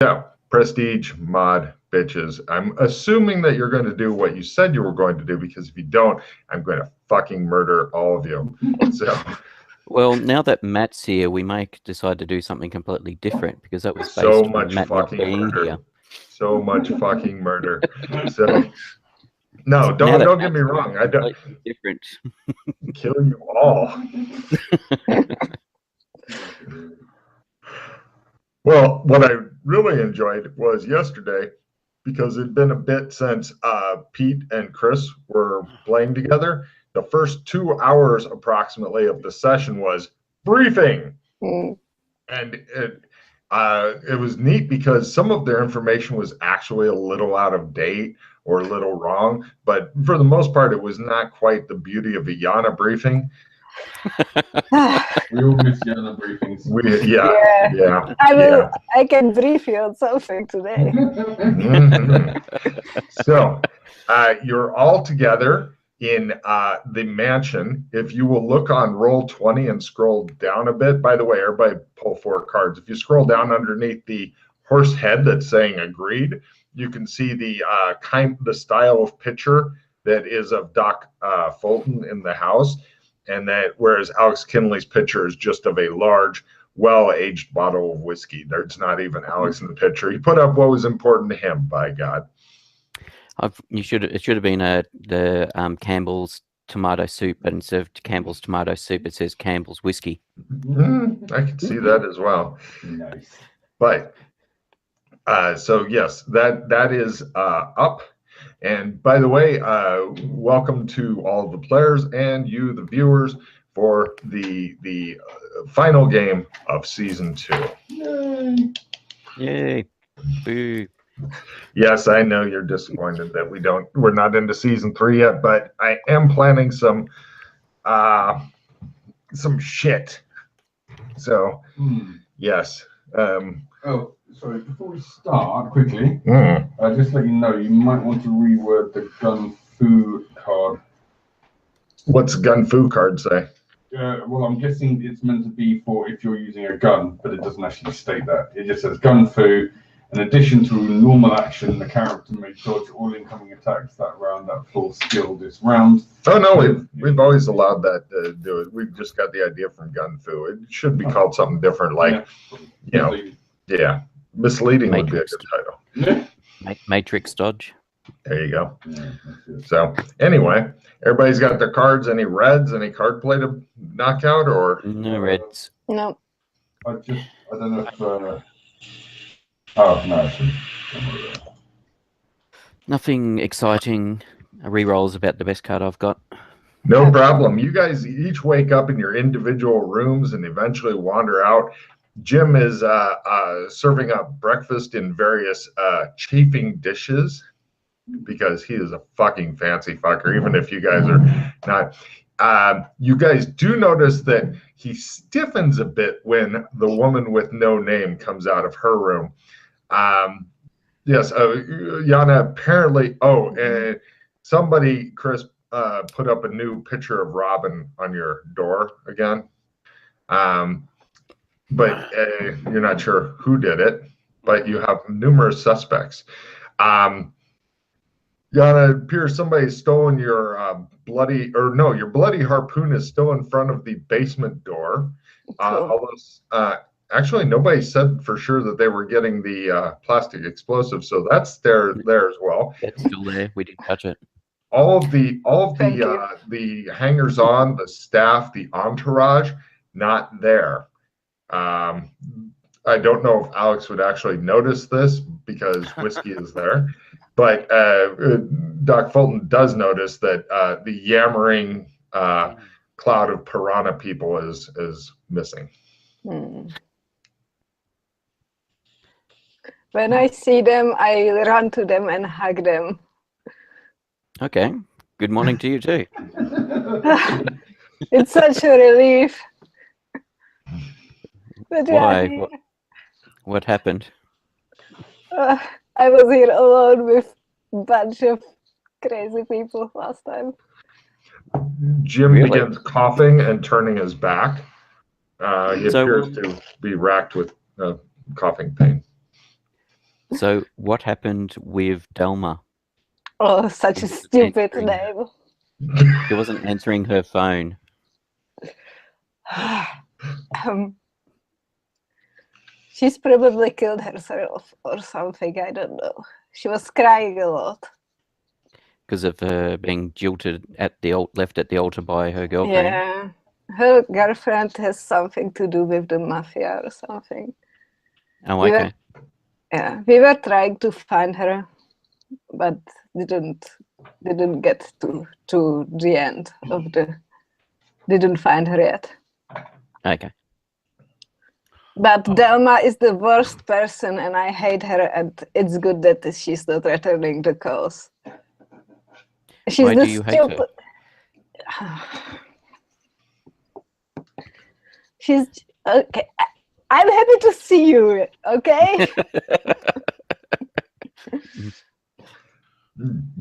Yeah, prestige mod bitches. I'm assuming that you're going to do what you said you were going to do, because if you don't, I'm going to fucking murder all of you. So, Well, now that Matt's here, we may decide to do something completely different because that was so based on much Matt not fucking being murder. here. So much fucking murder. So, no, Now don't that don't get me Matt's here, wrong. it's I don't completely different. kill you all. Well, what I really enjoyed was yesterday, because it'd been a bit since Pete and Chris were playing together. The first 2 hours approximately of the session was briefing. And it was neat because some of their information was actually a little out of date or a little wrong, but for the most part, it was not quite the beauty of a Yana briefing. We all miss Yana briefings. Yeah. I can brief you on something today. So you're all together in the mansion. If you will look on Roll20 and scroll down a bit, by the way, everybody pull 4 cards. If you scroll down underneath the horse head that's saying agreed, you can see the style of picture that is of Doc Fulton in the house, and that whereas Alex Kinley's picture is just of a large, well-aged bottle of whiskey. There's not even Alex in the picture. He put up what was important to him, by God. It should have been the Campbell's tomato soup, but instead of Campbell's tomato soup, it says Campbell's whiskey. I can see that as well. Nice. But so yes, that is up. And by the way, welcome to all the players and you, the viewers, for the final game of season 2. Yay! Boo! Yes, I know you're disappointed that we're not into season 3 yet, but I am planning some shit. So yes. Oh, sorry. Before we start, quickly, just let you know, you might want to reword the gun fu card. What's gun fu card say? Well, I'm guessing it's meant to be for if you're using a gun, but it doesn't actually state that. It just says gun fu. In addition to normal action, the character may dodge all incoming attacks that round at full skill this round. Oh no, we've always allowed that to do it. We've just got the idea from gun fu. It should be called something different, like misleading would be a good title. Yeah. Matrix dodge. There you go. So anyway, everybody's got their cards. Any reds? Any card play to knock out, or no reds? No. I don't know if. Oh no. Nothing exciting. A reroll is about the best card I've got. No problem. You guys each wake up in your individual rooms and eventually wander out. Jim is serving up breakfast in various chafing dishes, because he is a fucking fancy fucker, even if you guys are not. You guys do notice that he stiffens a bit when the woman with no name comes out of her room. Yes, Yana, apparently, and somebody, Chris, put up a new picture of Robin on your door again. But you're not sure who did it, but you have numerous suspects. Yana, it appears somebody's stolen your bloody harpoon is still in front of the basement door. Actually, nobody said for sure that they were getting the plastic explosive, so that's there as well. It's still there. We didn't touch it. All of the hangers-on, the staff, the entourage, not there. I don't know if Alex would actually notice this because whiskey is there, but Doc Fulton does notice that the yammering cloud of piranha people is missing. When I see them, I run to them and hug them. Okay. Good morning to you too. It's such a relief. But Why? What happened? I was here alone with a bunch of crazy people last time. Jim begins coughing and turning his back. He appears to be racked with coughing pain. So what happened with Delma? Oh, such a She wasn't stupid answering- name. She wasn't answering her phone. She's probably killed herself or something. I don't know. She was crying a lot. Because of her being jilted at the left at the altar by her girlfriend. Yeah, her girlfriend has something to do with the mafia or something. Oh, We were- okay. Yeah, we were trying to find her, but didn't get to the end of the. Didn't find her yet. Okay. But Delma is the worst person, and I hate her. And it's good that she's not returning the calls. She's Why the do you hate her? stupid. She's okay. I'm happy to see you. Okay.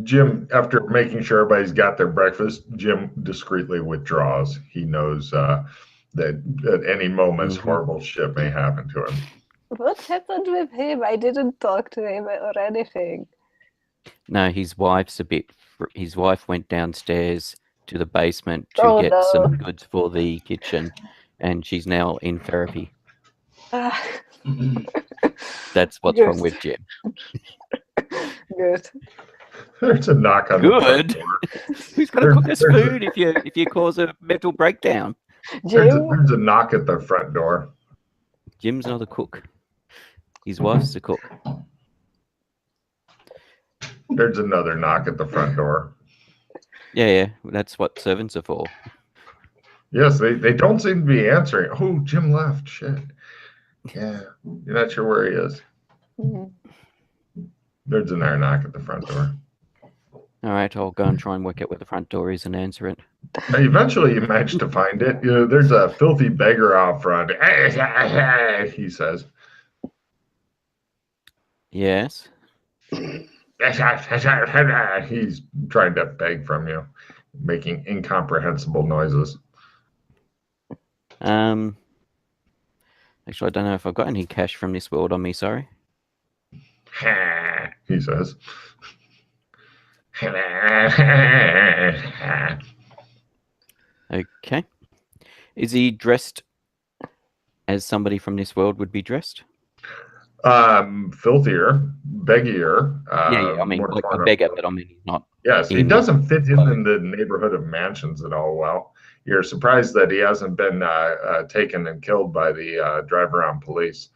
Jim, after making sure everybody's got their breakfast, Jim discreetly withdraws. He knows that at any moment horrible shit may happen to him. What happened with him? I didn't talk to him or anything. No, his wife's a bit. His wife went downstairs to the basement to get some goods for the kitchen, and she's now in therapy. That's what's wrong with Jim. Good. There's a knock on the front Good. door. Who's going to cook us food if you cause a mental breakdown? There's a knock at the front door. Jim's not a cook. His wife's a cook. There's another knock at the front door. Yeah, that's what servants are for. Yes, they don't seem to be answering. Oh, Jim left. Shit. Yeah, you're not sure where he is. There's another knock at the front door. All right, I'll go and try and work out where the front door is and answer it. Eventually, you manage to find it. You know, there's a filthy beggar out front. He says. Yes. He's trying to beg from you, making incomprehensible noises. Actually, I don't know if I've got any cash from this world on me. Sorry. He says. Okay. Is he dressed as somebody from this world would be dressed? Filthier, beggier. Yeah. I mean, more like a torn beggar, up. but I mean, he's not. Yes, he doesn't fit in the neighborhood of mansions at all well. You're surprised that he hasn't been taken and killed by the drive-around police.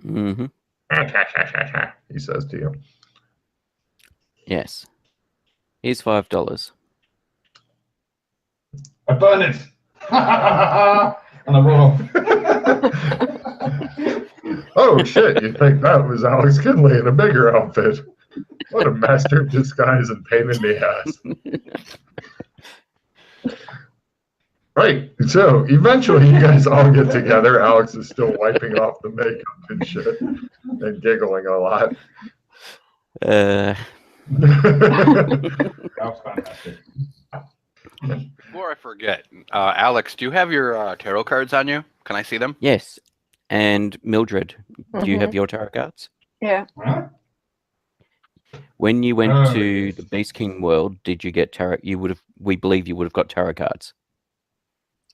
Mm-hmm. He says to you. Yes. Here's $5. I burn it. And I roll off. Oh shit! You think that was Alex Kinley in a bigger outfit? What a master of disguise and pain in the ass. Right. So eventually, you guys all get together. Alex is still wiping off the makeup and shit, and giggling a lot. That was fantastic. Before I forget, Alex, do you have your tarot cards on you? Can I see them? Yes. And Mildred, do you have your tarot cards? Yeah. Huh? When you went Oh, to yes. the Beast King world, did you get tarot? We believe you would have got tarot cards.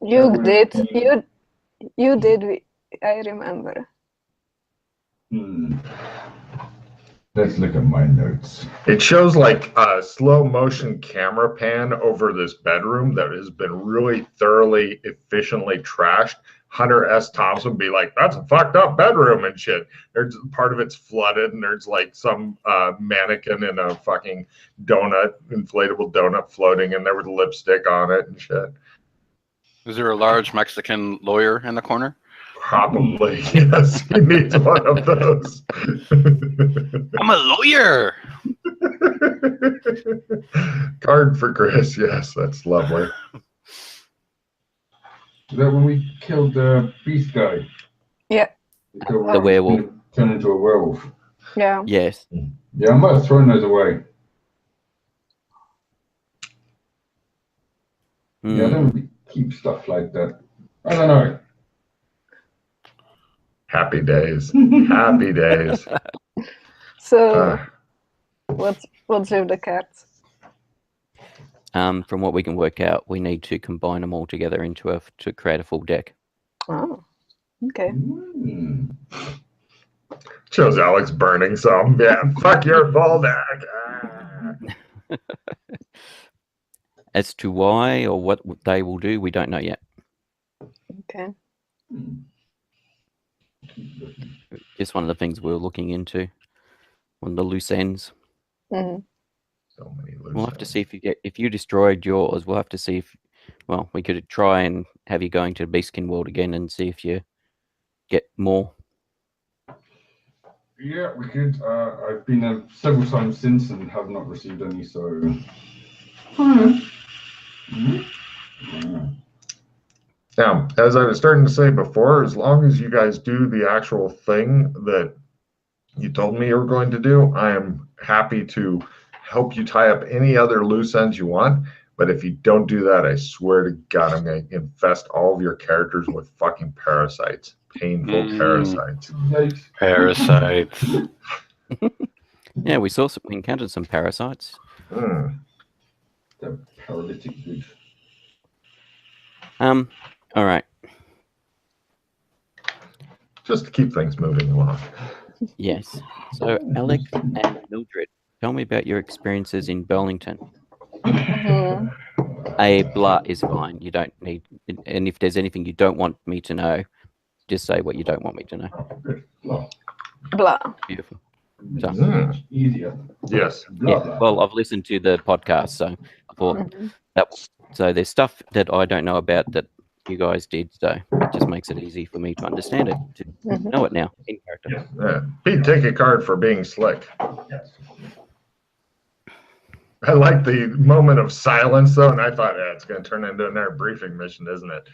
You would did. be- You did. I remember. Let's look at my notes. It shows like a slow motion camera pan over this bedroom that has been really thoroughly, efficiently trashed. Hunter S. Thompson would be like, "That's a fucked up bedroom and shit." There's part of it's flooded, and there's like some mannequin in a fucking inflatable donut floating in there with lipstick on it and shit. Is there a large Mexican lawyer in the corner? Probably, yes. He needs one of those. I'm a lawyer. Card for Chris, yes, that's lovely. Is that when we killed the beast guy? Yeah. The werewolf. Turned into a werewolf. Yeah. Yes. Yeah, I might have thrown those away. Yeah, I don't really keep stuff like that. I don't know. Happy days. Happy days. So what's with the cards? From what we can work out, we need to combine them all together to create a full deck. Oh, okay. Shows Alex burning some. Yeah, fuck your full deck. As to why or what they will do, we don't know yet. Okay. Just one of the things we're looking into on the loose ends. Mhm. So many loose We'll have to ends. see if you destroyed yours. We'll have to see if, well, we could try and have you going to Beastkin World again and see if you get more. Yeah, we could. I've been there several times since and have not received any, so. Now, as I was starting to say before, as long as you guys do the actual thing that you told me you were going to do, I am happy to help you tie up any other loose ends you want. But if you don't do that, I swear to God, I'm going to infest all of your characters with fucking parasites. Painful parasites. Parasites. Yeah, we encountered some parasites. The paralytic good. All right. Just to keep things moving along. Yes. So, Alex and Mildred, tell me about your experiences in Burlington. Mhm. A blah is fine. You don't need, and if there's anything you don't want me to know, just say what you don't want me to know. Good. Blah. Blah. Beautiful. So, Easier. Yes. Blah, yeah. blah. Well, I've listened to the podcast, so I thought Mhm. that. So there's stuff that I don't know about that you guys did, so it just makes it easy for me to understand it, to Mhm. know it now in character. Pete, take a card for being slick. Yes. I like the moment of silence, though, and I thought, yeah, it's going to turn into another briefing mission, isn't it?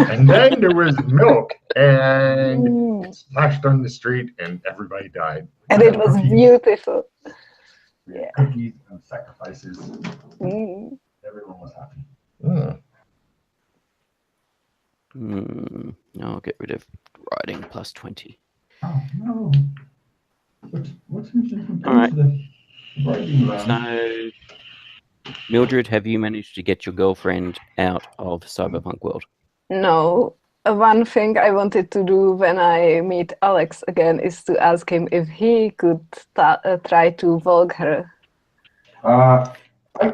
And then there was milk, and it splashed on the street, and everybody died. And it was beautiful. Yeah. Cookies and sacrifices. Mm. Everyone was happy. I'll get rid of writing plus 20. Oh, no. What's All right. Writing land? So, Mildred, have you managed to get your girlfriend out of Cyberpunk World? No. One thing I wanted to do when I meet Alex again is to ask him if he could try to Volg her.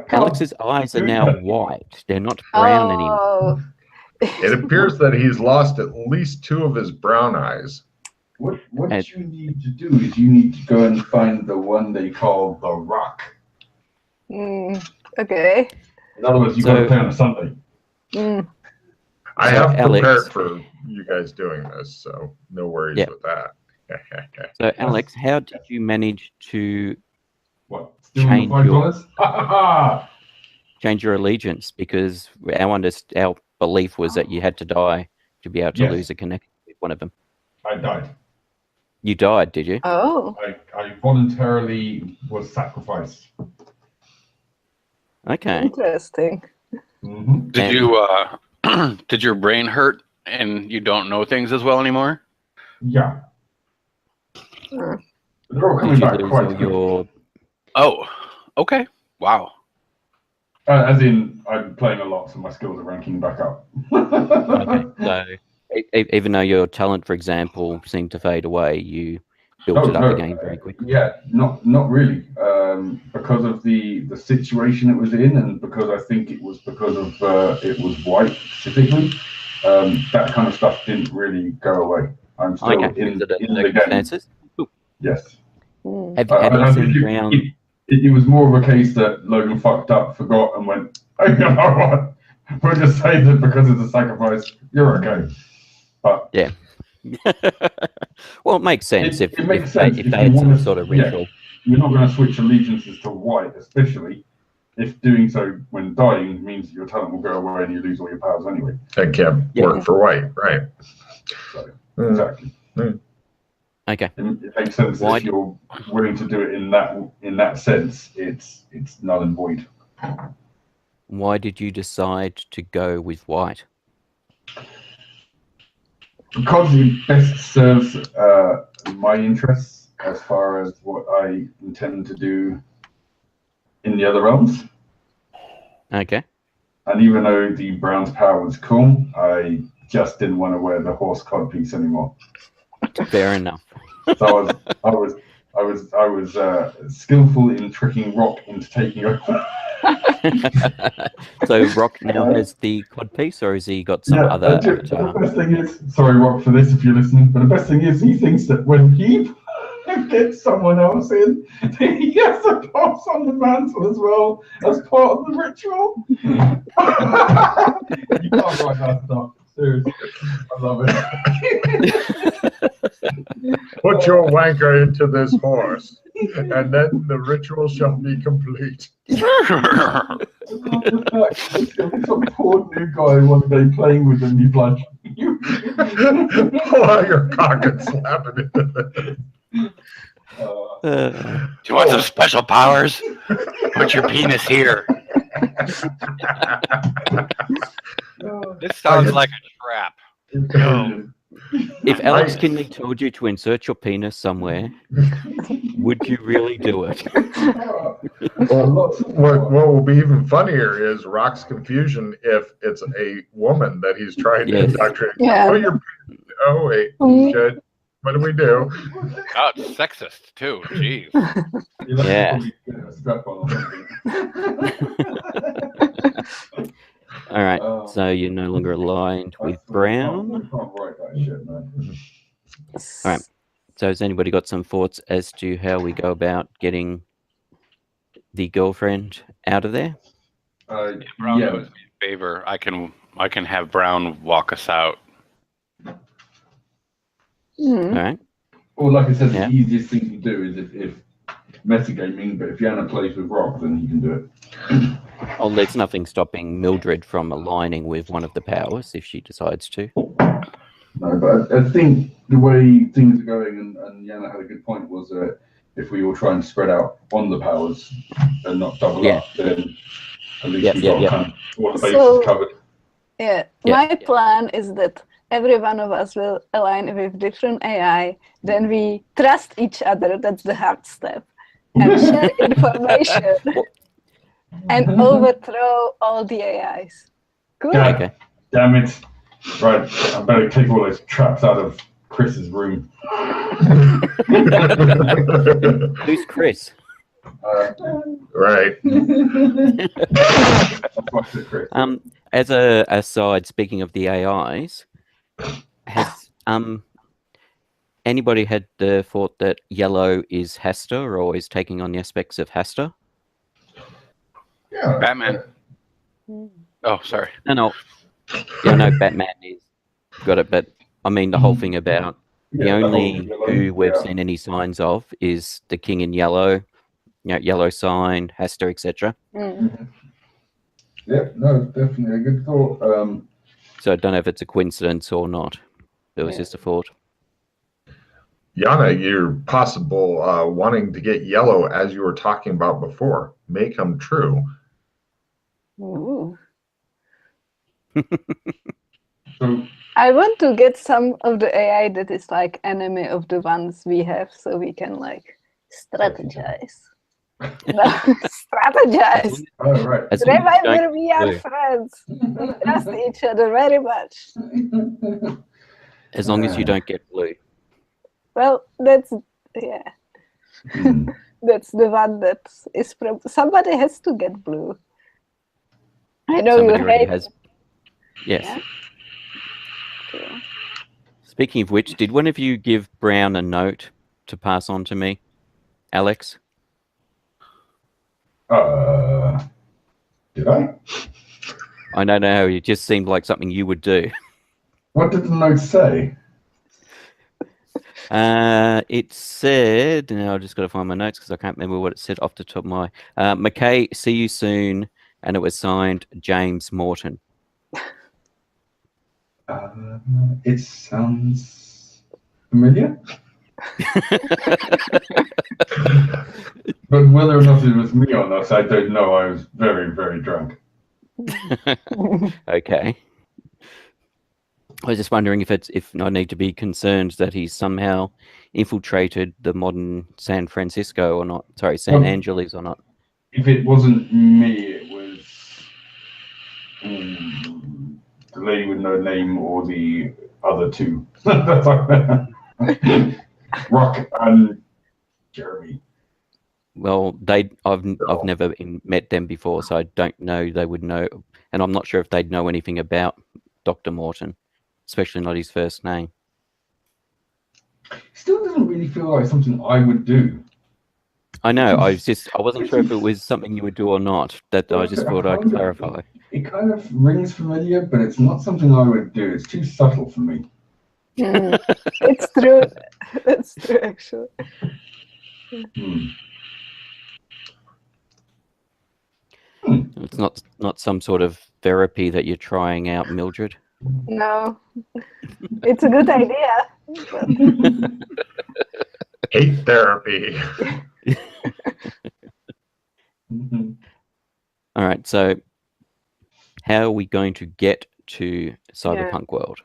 Alex's eyes are now white. They're not brown anymore. Oh. It appears that he's lost at least 2 of his brown eyes. What you need to do is you need to go and find the one they call the Rock. Okay. In other words, you've got to play on a Sunday. I So, have prepared Alex, for you guys doing this, so no worries with that. So, Alex, how did you manage to What? Change change your allegiance? Because our belief was that you had to die to be able to lose a connection with one of them. I died. You died, did you? Oh. I voluntarily was sacrificed. Okay. Interesting. Mm-hmm. Did you did your brain hurt and you don't know things as well anymore? Yeah. Uh, They're all Did coming you back lose quite all quickly. your... Oh, okay. Wow. As in, I'm playing a lot, so my skills are ranking back up. Okay. So, even though your talent, for example, seemed to fade away, you built it up again very quickly. Yeah, not really. Because of the situation it was in, and because I think it was because of it was white specifically. That kind of stuff didn't really go away. I'm still in the game. Cool. Yes. Have you seen around? It was more of a case that Logan fucked up, forgot, and went, oh, you know what? We'll just say that because it's a sacrifice, you're okay. But yeah. Well, it makes sense it makes sense if they had some sort of ritual. You're not going to switch allegiances to white, especially if doing so when dying means that your talent will go away and you lose all your powers anyway. That can't work for white, right? So, exactly. Okay. It makes sense if you're willing to do it in that sense. It's null and void. Why did you decide to go with white? Because it best serves my interests as far as what I intend to do in the other realms. Okay. And even though the Brown's power was cool, I just didn't want to wear the horse cod piece anymore. Fair enough. So I was skillful in tricking Rock into taking over. So Rock now has the cod piece, or has he got some other avatar? The best thing is, sorry Rock for this if you're listening, but the best thing is he thinks that when he gets someone else in, he has to pass on the mantle as well as part of the ritual. You can't write that stuff. Seriously, I love it. Put your wanker into this horse, and then the ritual shall be complete. Some poor new guy one day playing with him, he's like, Pull out your cock and slap it into it. Do you want some special powers? Put your penis here. This sounds like a trap. No. If Alex Kinley told you to insert your penis somewhere, would you really do it? What will be even funnier is Rock's confusion if it's a woman that he's trying to indoctrinate. Yeah. Oh, wait, shit. What do we do? Oh, it's sexist too. Jeez. Yeah. All right. So you're no longer aligned with Brown. All right. So has anybody got some thoughts as to how we go about getting the girlfriend out of there? Brown does me a favor. I can have Brown walk us out. All right. Well, like I said, the easiest thing to do is if metagaming, but if Yana plays with Rock, then he can do it. Oh, there's nothing stopping Mildred from aligning with one of the powers if she decides to. No, but I think the way things are going, and Yana had a good point, was if we all try and spread out on the powers and not double up, then at least we've got kind of all the bases covered. My plan is that every one of us will align with different AI, then we trust each other, that's the hard step, and share information and overthrow all the AIs. Cool. God damn it. Right, I better take all those traps out of Chris's room. Who's Chris? Right. As a aside, speaking of the AIs, has anybody had the thought that Yellow is Hester or is taking on the aspects of Hester? Yeah. Batman. Oh, sorry. No. Yeah, no, Batman is got it, but I mean the whole thing about the only who we've seen any signs of is the King in Yellow, Yellow sign, Hester, etc. Yeah, no, definitely a good thought. So I don't know if it's a coincidence or not. It was just a thought. Yana, your possible wanting to get Yellow, as you were talking about before, may come true. Ooh. So I want to get some of the AI that is like enemy of the ones we have, so we can like strategize. Strategize. oh, right. Remember, we are friends. We trust each other very much. As long as you don't get blue. Well, that's that's the one that is somebody has to get blue. I know Somebody you already hate. has. Yes. Yeah. Okay. Speaking of which, did one of you give Brown a note to pass on to me, Alex? Did I? I don't know. It just seemed like something you would do. What did the note say? It said, and I just got to find my notes because I can't remember what it said off the top of my. McKay, see you soon, and it was signed James Morton. It sounds familiar. But whether or not it was me or not, I don't know. I was very, very drunk. Okay. I was just wondering if I need to be concerned that he's somehow infiltrated the modern San Francisco or not. Sorry, San Angeles or not. If it wasn't me, it was the lady with no name or the other two. Rock and Jeremy. Well, I've never met them before, so I don't know they would know, and I'm not sure if they'd know anything about Dr. Morton, especially not his first name. Still doesn't really feel like something I would do. I know. I wasn't sure if it was something you would do or not. That I just thought I'd clarify. It kind of rings familiar, but it's not something I would do. It's too subtle for me. It's true. That's true, actually. It's not some sort of therapy that you're trying out, Mildred. No, it's a good idea. Hate therapy. All right, so how are we going to get to cyberpunk world?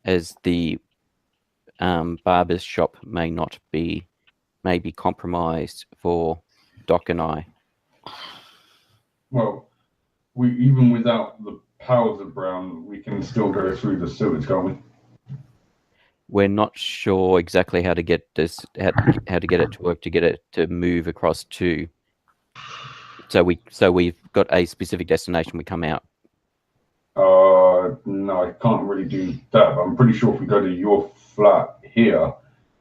As the barber's shop may be compromised for Doc and I. Well, we even without the powers of Brown, we can still go through the sewage, can't we? We're not sure exactly how to get this, how to get it to work, to get it to move across to. So we've got a specific destination. We come out. No, I can't really do that. But I'm pretty sure if we go to your flat here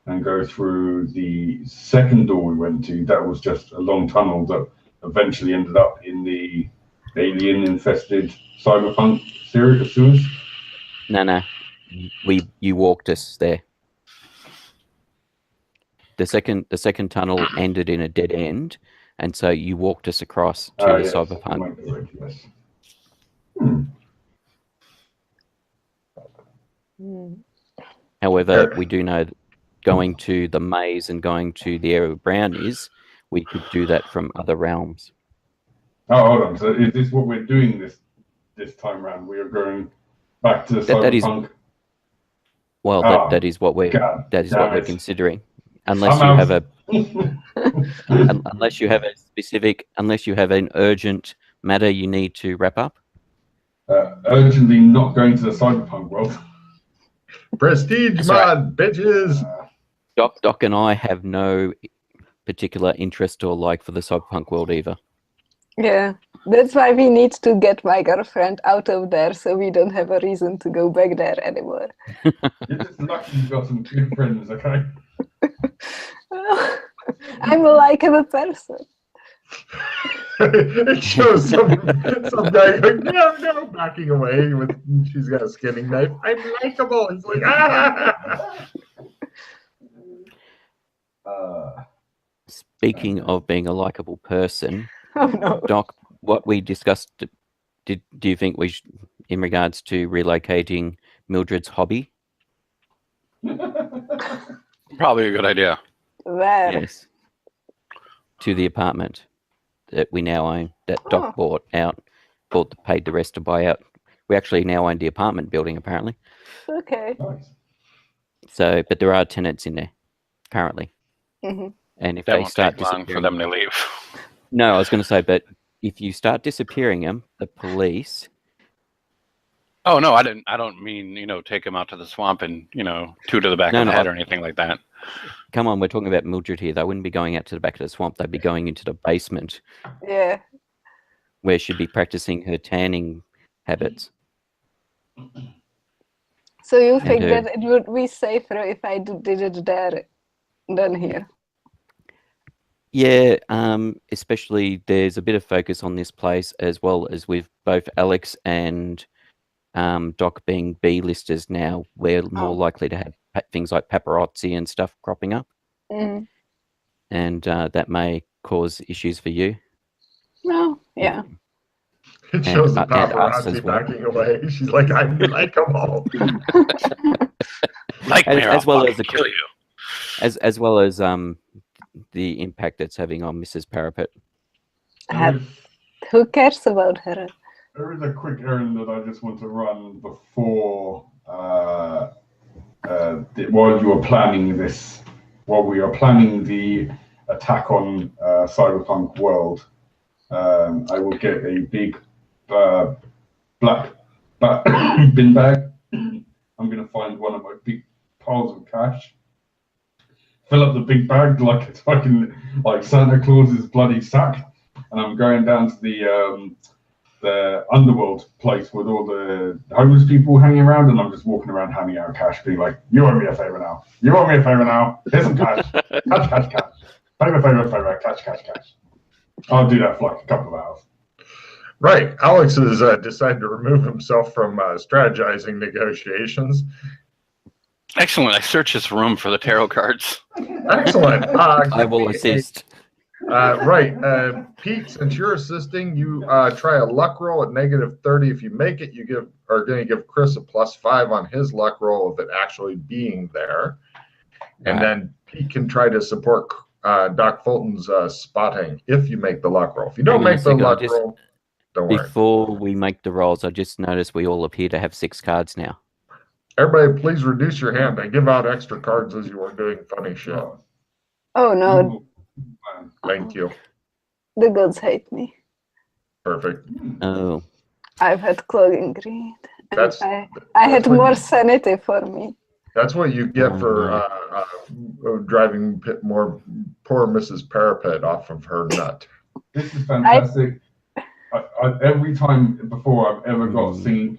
and go through the second door we went to, that was just a long tunnel that eventually ended up in the alien-infested cyberpunk sewers. No. You walked us there. The second tunnel ended in a dead end, and so you walked us across to the cyberpunk. Yes. However, we do know that going to the maze and going to the area where Brown is, we could do that from other realms. Oh, hold on. So is this what we're doing this time around? We are going back to cyberpunk. That is what we're considering. Unless you have an urgent matter you need to wrap up. Urgently not going to the cyberpunk world. Prestige mod, bitches. Doc and I have no particular interest or like for the cyberpunk world either. Yeah, that's why we need to get my girlfriend out of there, so we don't have a reason to go back there anymore. You're just lucky you've got some good friends, okay? I'm a likable person. It shows some guy going, no, backing away with she's got a skinning knife. I'm likable. He's like, Speaking of being a likable person, Oh no. Doc, what we discussed, do you think we should, in regards to relocating Mildred's hobby? Probably a good idea. Where? Yes. To the apartment that we now own, that Doc paid the rest to buy out. We actually now own the apartment building, apparently. Okay. Nice. So, but there are tenants in there currently. Mm-hmm. And if That they won't start take long for them to leave. No, I was going to say, but if you start disappearing them, the police. Oh no, I don't mean take them out to the swamp and two to the back of the head or anything like that. Come on, we're talking about Mildred here. They wouldn't be going out to the back of the swamp. They'd be going into the basement. Yeah. Where she'd be practicing her tanning habits. So you think that it would be safer if I did it there than here? Yeah, especially there's a bit of focus on this place, as well as with both Alex and Doc being B-listers now. We're more likely to have things like paparazzi and stuff cropping up. Mm. And that may cause issues for you. No, yeah. It shows the and us paparazzi as well. backing away. She's like, I'm likable. Like me, as well as kill you. As well as the impact it's having on Mrs. Parapet. Who cares about her? There is a quick errand that I just want to run before while you are planning this. While we are planning the attack on cyberpunk world, I will get a big black bin bag. I'm going to find one of my big piles of cash, fill up the big bag like it's fucking like Santa Claus's bloody sack, and I'm going down to the underworld place with all the homeless people hanging around, and I'm just walking around handing out cash, being like, "You owe me a favor now. You owe me a favor now. Here's some cash. Cash. Favor. Cash. I'll do that for like a couple of hours." Right. Alex has decided to remove himself from strategizing negotiations. Excellent. I search this room for the tarot cards. Excellent. I will assist. Right. Pete, since you're assisting, you try a luck roll at -30. If you make it, you are going to give Chris a +5 on his luck roll of it actually being there. And then Pete can try to support Doc Fulton's spotting if you make the luck roll. If you don't make the luck roll, don't worry. Before we make the rolls, I just noticed we all appear to have 6 cards now. Everybody, please reduce your hand. I give out extra cards as you are doing funny shit. Oh no, Thank you. the gods hate me. Perfect. Oh. I've had clogging greed. And That's- I had what more you- sanity for me. That's what you get for driving poor Mrs. Parapet off of her nut. This is fantastic. Every time before I've ever got seen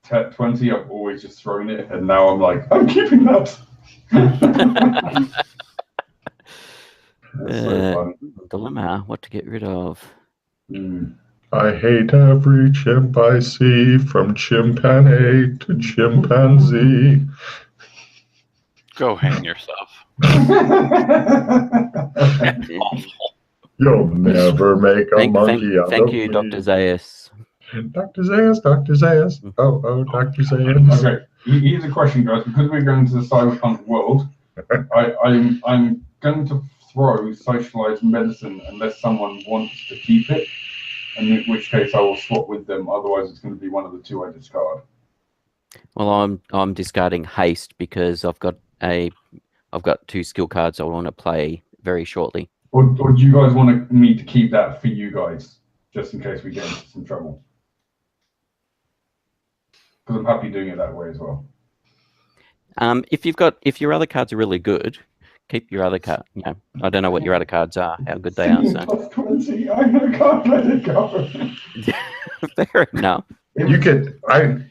+20, I've always just thrown it, and now I'm like, I'm keeping that. That's so fun. Dilemma, what to get rid of. I hate every chimp I see, from chimpanzee to chimpanzee. Go hang yourself. Awful. You'll never make a monkey out of Thank you, me. Dr. Zayas. Dr. Zayas. Oh, Dr. Zayas. Okay, here's a question, guys. Because we're going to the cyberpunk world, I'm going to throw socialized medicine unless someone wants to keep it, and in which case I will swap with them. Otherwise, it's going to be one of the 2 I discard. Well, I'm discarding haste because I've got 2 skill cards I want to play very shortly. Or do you guys want me to keep that for you guys, just in case we get into some trouble? Because I'm happy doing it that way as well. If your other cards are really good, keep your other card. You know, I don't know what your other cards are, how good they are. So. +20, I can't let it go. Fair enough. You could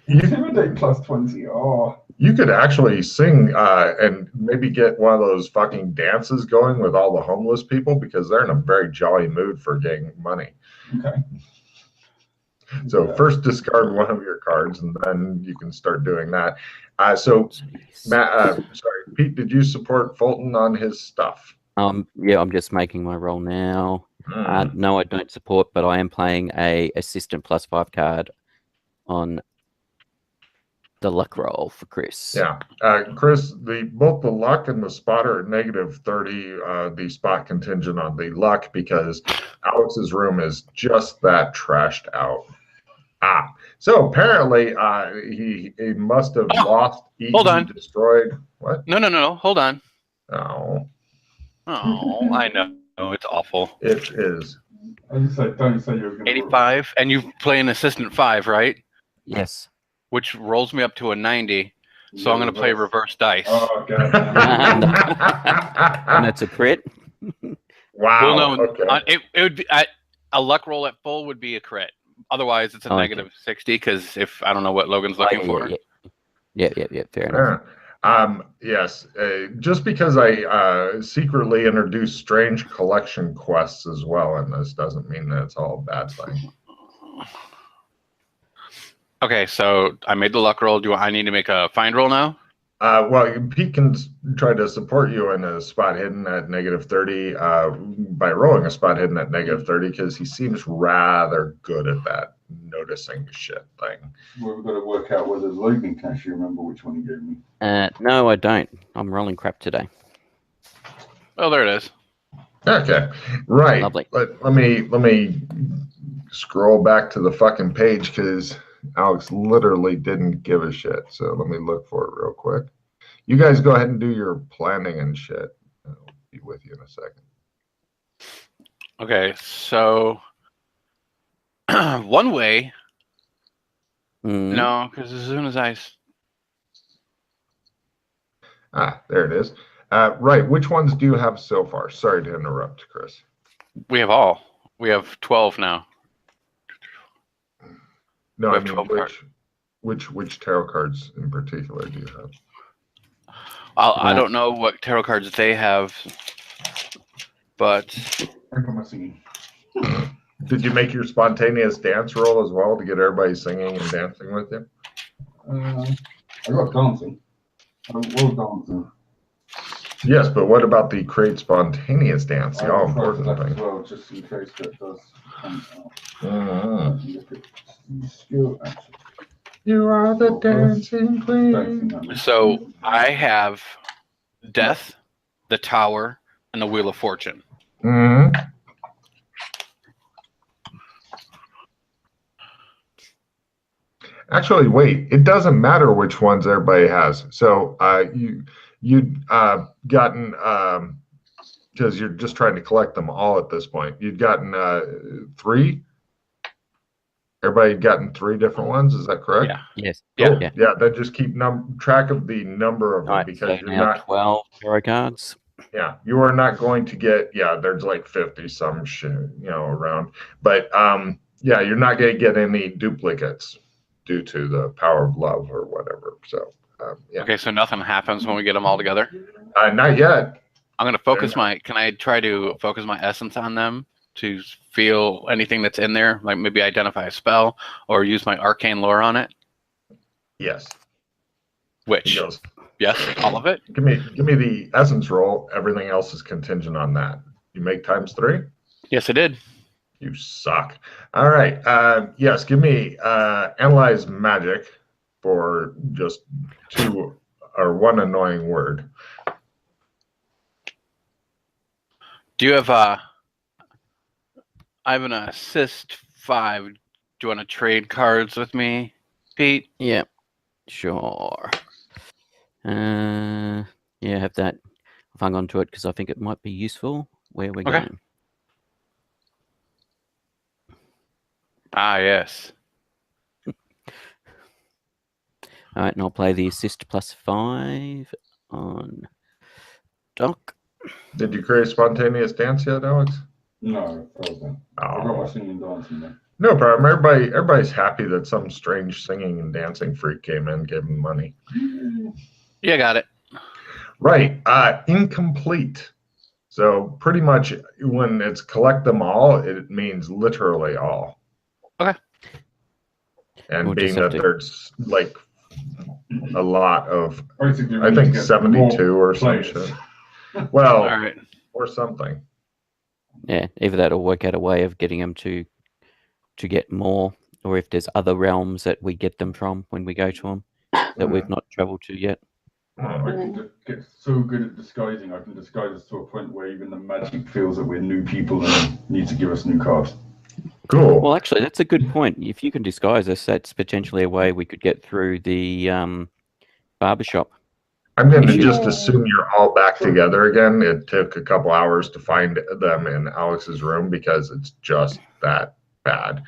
Intimidate +20. Oh. You could actually sing and maybe get one of those fucking dances going with all the homeless people, because they're in a very jolly mood for getting money. Okay. So first discard one of your cards, and then you can start doing that. So Matt, Pete, did you support Fulton on his stuff? Yeah, I'm just making my roll now. No, I don't support, but I am playing a assistant +5 card on the luck roll for Chris. Yeah, Chris, both the luck and the spot are at -30. The spot contingent on the luck, because Alex's room is just that trashed out. So apparently he must have lost, eaten, hold on. destroyed. What? No. Hold on. Oh, I know. It's awful. it is. Don't say you're going to 85, and you play an assistant 5, right? Yes. Which rolls me up to a 90. So I'm going to play reverse dice. Oh, God. And it's a crit. Wow. Well, no, Okay. it would be a luck roll at full would be a crit. Otherwise, it's a negative 60, because if I don't know what Logan's looking for. Yeah. Fair enough. Yes. Just because I secretly introduce strange collection quests as well in this doesn't mean that it's all a bad thing. Okay, so I made the luck roll. Do I need to make a find roll now? Well, Pete can try to support you in a spot hidden at -30 by rolling a spot hidden at -30, because he seems rather good at that noticing shit thing. Well, we've got to work out whether Logan can actually remember which one he gave me. No, I don't. I'm rolling crap today. Oh, there it is. Okay, right. Lovely. Let me scroll back to the fucking page because Alex literally didn't give a shit. So let me look for it real quick. You guys go ahead and do your planning and shit. I'll be with you in a second. Okay, so one way. No, because as soon as there it is. Right, which ones do you have so far? Sorry to interrupt, Chris. we have all. We have 12 now. No, We I have mean 12 cards. which tarot cards in particular do you have? I don't know what tarot cards they have, but I got my singing. Did you make your spontaneous dance roll as well to get everybody singing and dancing with you? I got dancing. I was dancing. Yes, but what about the create spontaneous dance, the all important as thing? well, just in case that does come out. Mm-hmm. Skill action. You are the dancing queen. so I have Death, the Tower, and the Wheel of Fortune. Mm-hmm. Actually, wait. It doesn't matter which ones everybody has. So you'd gotten because you're just trying to collect them all at this point. You'd gotten 3. Everybody had gotten 3 different ones. Is that correct? Yeah. Yes. Cool. Yeah. Yeah. Then just keep track of the number of them Right, because so you're now not 12 tarot cards. Yeah, you are not going to get, there's like 50 some shit, around. But yeah, you're not going to get any duplicates due to the power of love or whatever. So, yeah. Okay, so nothing happens when we get them all together? Not yet. I'm going to focus can I try to focus my essence on them to feel anything that's in there, like maybe identify a spell or use my arcane lore on it? Yes. Which? He goes, Yes, all of it? Give me the essence roll. Everything else is contingent on that. You make ×3? Yes, I did. You suck. All right. Yes, give me analyze magic for just 2 or 1 annoying word. Do you have I have an assist 5. Do you want to trade cards with me, Pete? Yeah, sure. Yeah, have that. I've hung on to it because I think it might be useful where we're going. Ah, yes. All right, and I'll play the assist +5 on Doc. Did you create spontaneous dance yet, Alex? No, I wasn't. I got my singing and dancing there. No problem. Everybody's happy that some strange singing and dancing freak came in, gave him money. Yeah, got it. Right. Incomplete. So pretty much when it's collect them all, it means literally all. Okay. And We'll being just have that to- there's like a lot of, Basically, I think 72 or some players. shit. Well, All right. or something. Yeah, either that or work out a way of getting them to get more, or if there's other realms that we get them from when we go to them that we've not traveled to yet. I can get so good at disguising. I can disguise us to a point where even the magic feels that we're new people and needs to give us new cards. Cool. Well, actually, that's a good point. If you can disguise us, that's potentially a way we could get through the barbershop. I'm going to just assume you're all back together again. It took a couple hours to find them in Alex's room because it's just that bad.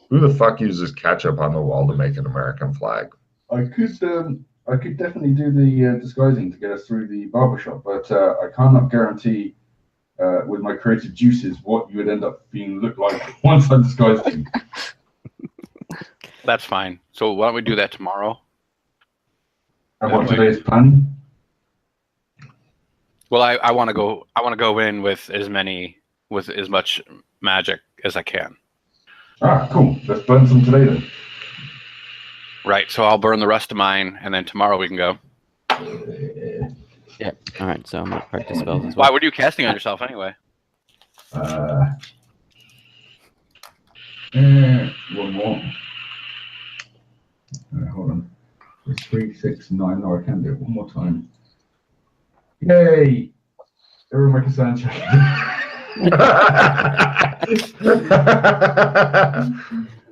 Who the fuck uses ketchup on the wall to make an American flag? I could definitely do the disguising to get us through the barbershop, but I cannot guarantee with my creative juices what you would end up look like once I disguised you. That's fine. So why don't we do that tomorrow? And what today's plan? Well, I want to go. I want to go in with as much magic as I can. Ah, cool. Let's burn some today then. Right. So I'll burn the rest of mine, and then tomorrow we can go. Yeah. All right. So I'm going to practice spells as well. Why? What are you casting on yourself anyway? One more. Hold on. It's 3, 6, 9. No, I can do it one more time. Yay! Everyone make a sound check.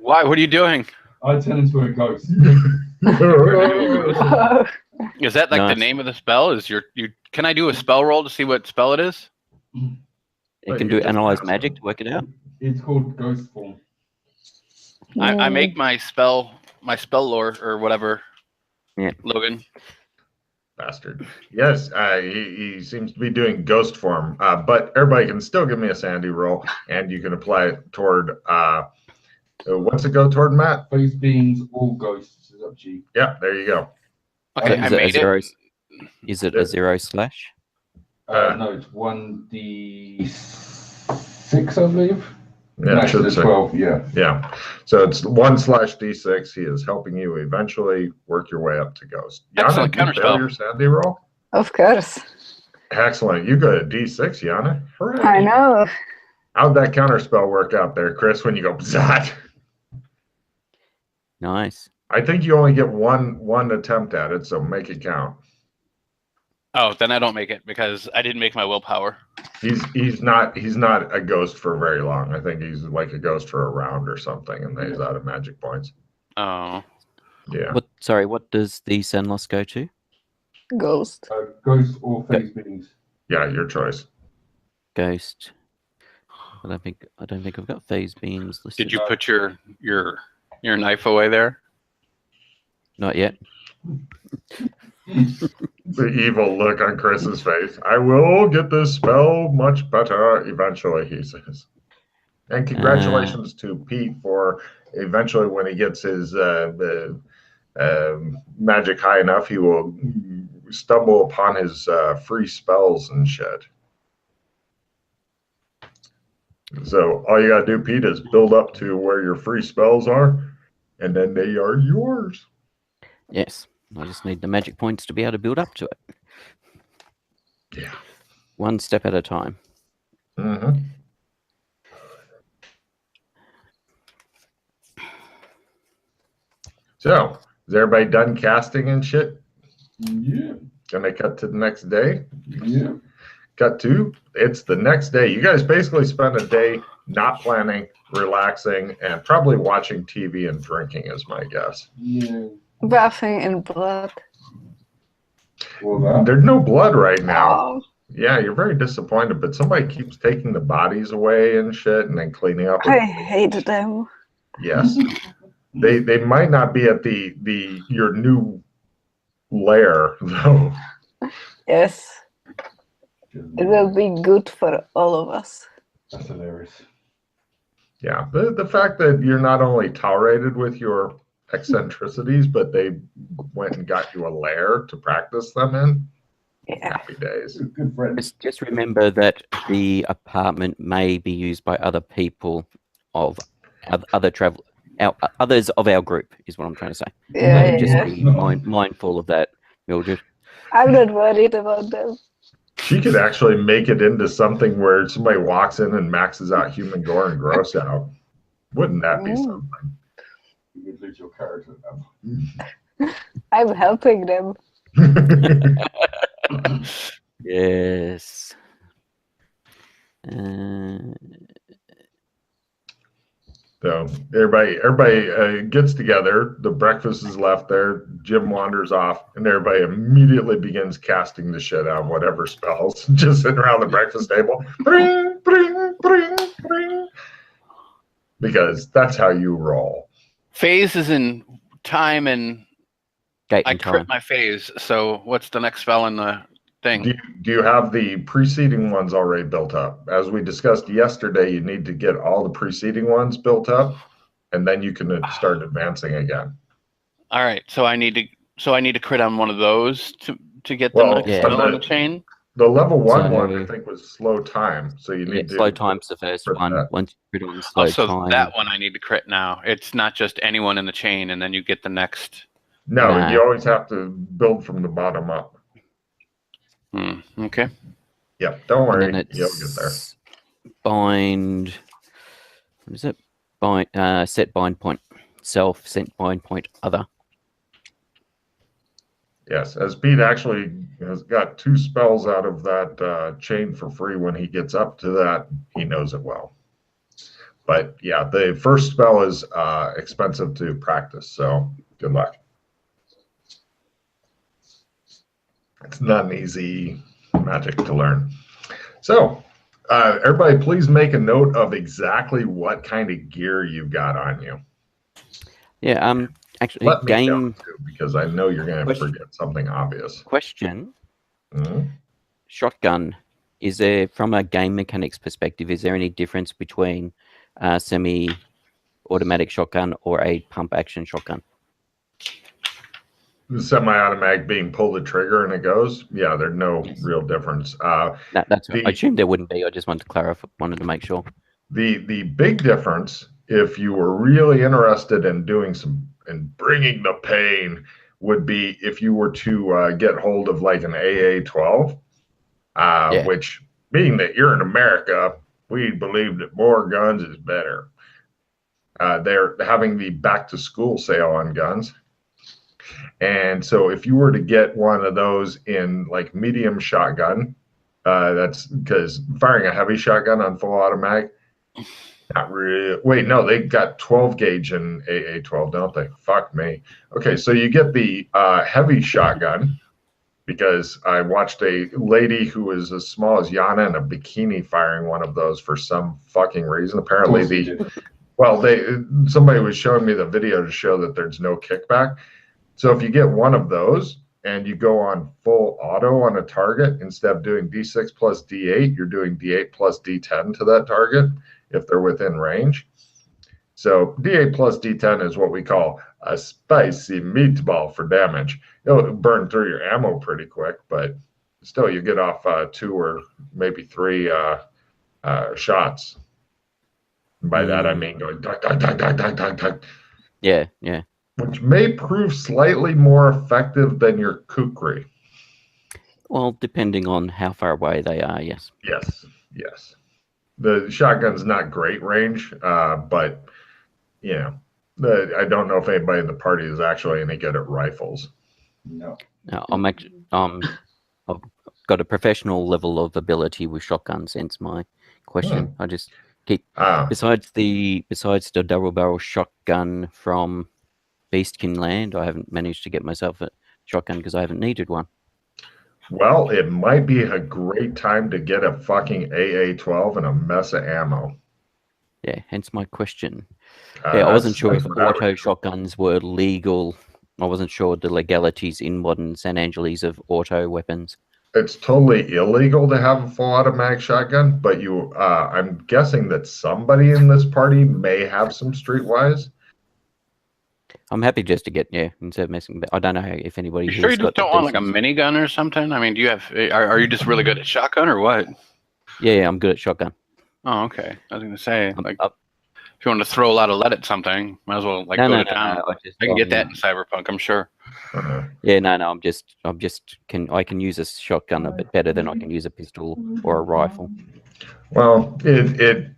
Why? What are you doing? I turn into a ghost. Is that like the Nice. name of the spell? Is you? Can I do a spell roll to see what spell it is? You can do analyze magic to work it out. It's called ghost form. I make my spell lore or whatever. Yeah. Logan. Bastard. Yes, he seems to be doing ghost form, but everybody can still give me a sanity roll, and you can apply it toward. What's it go toward, Matt? Phase beings, all ghosts. Is up to you. Yeah, there you go. Okay, I made it. Is it a 0 slash? No, it's 1d6, I believe. Yeah, it should say. 12. Yeah. Yeah. So it's 1/d6. He is helping you eventually work your way up to ghost. Excellent Yana, did you fail counterspell. your sanity roll? Of course. Excellent. You got a D6, Yana. Hooray. I know. How'd that counterspell work out there, Chris, when you go bzzat? Nice. I think you only get one attempt at it, so make it count. Oh, then I don't make it because I didn't make my willpower. He's not a ghost for very long. I think he's like a ghost for a round or something, and then he's out of magic points. Oh. Yeah. What does the sun loss go to? Ghost. Ghost or phase beings. Yeah, your choice. Ghost. I don't think I've got phase beams listed. Did you put your knife away there? Not yet. The evil look on Chris's face. I will get this spell much better eventually, he says. And congratulations to Pete for eventually when he gets his magic high enough, he will stumble upon his free spells and shit. So all you gotta do, Pete, is build up to where your free spells are, and then they are yours. Yes. I just need the magic points to be able to build up to it. Yeah. One step at a time. Mm-hmm. So, is everybody done casting and shit? Yeah. Gonna cut to the next day? Yeah. Cut to, it's the next day. You guys basically spend a day not planning, relaxing, and probably watching TV and drinking is my guess. Yeah. Bathing in blood. Well, There's no blood right now. Oh, Yeah, you're very disappointed, but somebody keeps taking the bodies away and shit and then cleaning up. I hate them. Yes. They might not be at the your new lair though. Yes, it will be good for all of us. That's hilarious. Yeah. The fact that you're not only tolerated with your eccentricities, but they went and got you a lair to practice them in. Yeah. Happy days. Good friends. Just remember that the apartment may be used by other people of other travel, others of our group is what I'm trying to say. Yeah, Just yeah. be mindful of that, Mildred. I'm not worried about them. She could actually make it into something where somebody walks in and maxes out human gore and gross out. Wouldn't that be something? You would lose your character now. I'm helping them. Yes. So everybody gets together. The breakfast is left there. Jim wanders off, and everybody immediately begins casting the shit out of whatever spells. Just sitting around the breakfast table, bring, bring, bring, bring, because that's how you roll. Phase is in time, and Gate I and crit time. my phase. So what's the next spell in the thing? Do you have the preceding ones already built up? As we discussed yesterday, you need to get all the preceding ones built up, and then you can start advancing again. All right, so I need to crit on one of those to get the Well, next yeah. spell in the chain. The level one So- one, I think, was slow time, so you Yeah, need to slow time's the first crit one. that. Once you put on slow Oh, so time, that one I need to crit now. It's not just anyone in the chain, and then you get the next. No, Nah. you always have to build from the bottom up. Okay. Yep, don't and worry, then you'll get there. it's bind. What is it? Bind. Set bind point. Self. Set bind point. Other. Yes, as Pete actually has got 2 spells out of that chain for free when he gets up to that, he knows it well. But yeah, the first spell is expensive to practice, so good luck. It's not an easy magic to learn. So everybody, please make a note of exactly what kind of gear you've got on you. Yeah, actually, Let me know game too, because I know you're going to forget something obvious. question. Mm-hmm. Shotgun. Is there, from a game mechanics perspective, is there any difference between a semi-automatic shotgun or a pump-action shotgun? The semi-automatic being pull the trigger and it goes. Yeah, there's no real difference. That's I assumed there wouldn't be. I just wanted to clarify. Wanted to make sure. The big difference, if you were really interested in doing some and bringing the pain, would be if you were to get hold of like an AA-12, which, being that you're in America, we believe that more guns is better. They're having the back-to-school sale on guns. And so if you were to get one of those in like medium shotgun, that's because firing a heavy shotgun on full automatic, not really. Wait, no, they got 12 gauge in AA-12, don't they? Fuck me. Okay, so you get the heavy shotgun, because I watched a lady who was as small as Yana in a bikini firing one of those for some fucking reason. Apparently somebody was showing me the video to show that there's no kickback. So if you get one of those and you go on full auto on a target, instead of doing D6 plus D8, you're doing D8 plus D10 to that target if they're within range. So D8 plus D10 is what we call a spicy meatball for damage. It'll burn through your ammo pretty quick, but still you get off 2 or maybe 3 shots. And by that I mean going duck, duck, duck, duck, duck, duck, duck. Yeah, yeah. Which may prove slightly more effective than your kukri. Well, depending on how far away they are, yes. Yes. The shotgun's not great range, but you know, I don't know if anybody in the party is actually any good at rifles. No. I've got a professional level of ability with shotguns, hence my question. I just keep besides the double barrel shotgun from Beastkin Land, I haven't managed to get myself a shotgun because I haven't needed one. Well, it might be a great time to get a fucking AA-12 and a mess of ammo. Yeah, hence my question. I wasn't sure if auto shotguns were legal. I wasn't sure the legalities in modern San Angeles of auto weapons. It's totally illegal to have a full automatic shotgun, but I'm guessing that somebody in this party may have some streetwise. I'm happy just to get, instead of messing, but I don't know if anybody. You sure you just don't want like a minigun or something? I mean, do you have? Are you just really good at shotgun or what? Yeah, I'm good at shotgun. Oh, okay. I was gonna say, like, if you want to throw a lot of lead at something, might as well go to town. No, I can get that in Cyberpunk, I'm sure. Yeah, no. I can use a shotgun a bit better than I can use a pistol or a rifle. Well, it